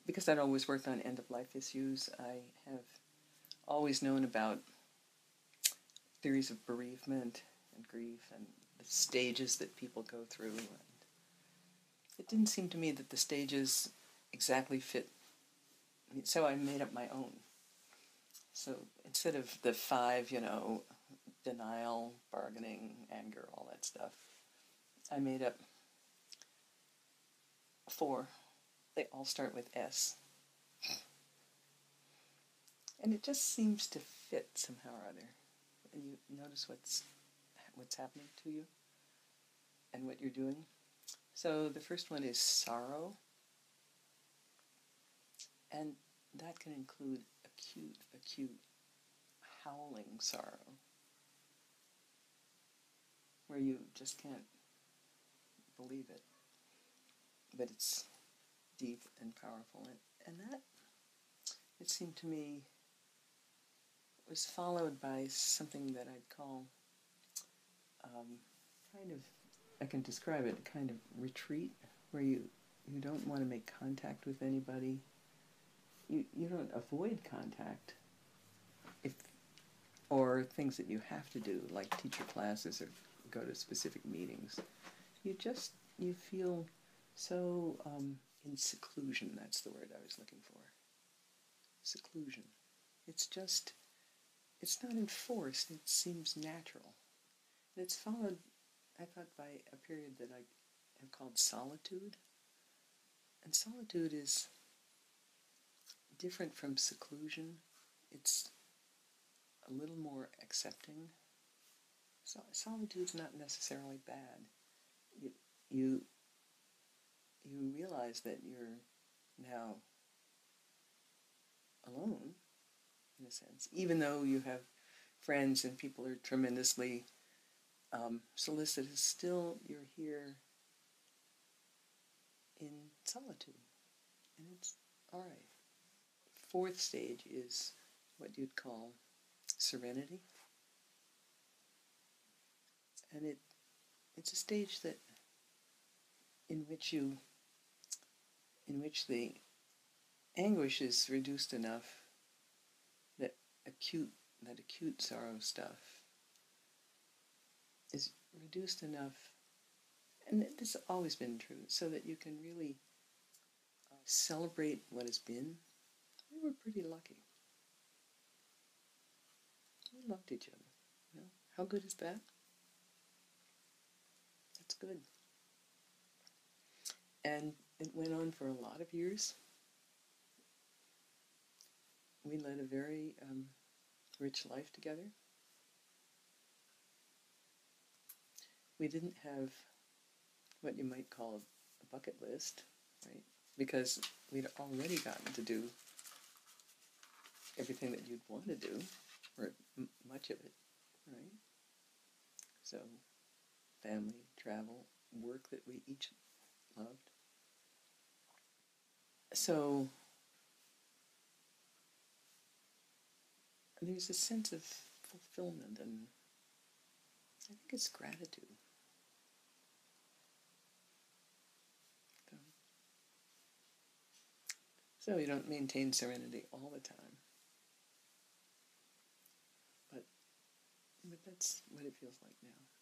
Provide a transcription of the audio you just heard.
because I'd always worked on end-of-life issues, I have always known about theories of bereavement and grief and the stages that people go through. And it didn't seem to me that the stages exactly fit, so I made up my own. So instead of the 5, denial, bargaining, anger, all that stuff, I made up 4. They all start with S. And it just seems to fit somehow or other. And you notice what's happening to you and what you're doing. So the first one is sorrow. And that can include acute, howling sorrow, where you just can't believe it. But it's deep and powerful. And that, it seemed to me, was followed by something that I'd call I can describe it, kind of retreat, where you don't want to make contact with anybody. You don't avoid contact or things that you have to do, like teach your classes or go to specific meetings. You feel so in seclusion. That's the word I was looking for. Seclusion. It's not enforced. It seems natural. And it's followed, I thought, by a period that I have called solitude. And solitude is different from seclusion. It's a little more accepting. So solitude's not necessarily bad. You realize that you're now alone, in a sense, even though you have friends and people are tremendously solicitous. Still, you're here in solitude, and it's all right. 4th stage is what you'd call serenity, and it's a stage in which the anguish is reduced enough that acute sorrow stuff is reduced enough, and this has always been true, so that you can really celebrate what has been. We were pretty lucky. We loved each other. How good is that? That's good. And it went on for a lot of years. We led a very rich life together. We didn't have what you might call a bucket list, right? Because we'd already gotten to do everything that you'd want to do, or much of it, right? So, family, travel, work that we each loved. So, there's a sense of fulfillment, and I think it's gratitude. So you don't maintain serenity all the time. But that's what it feels like now.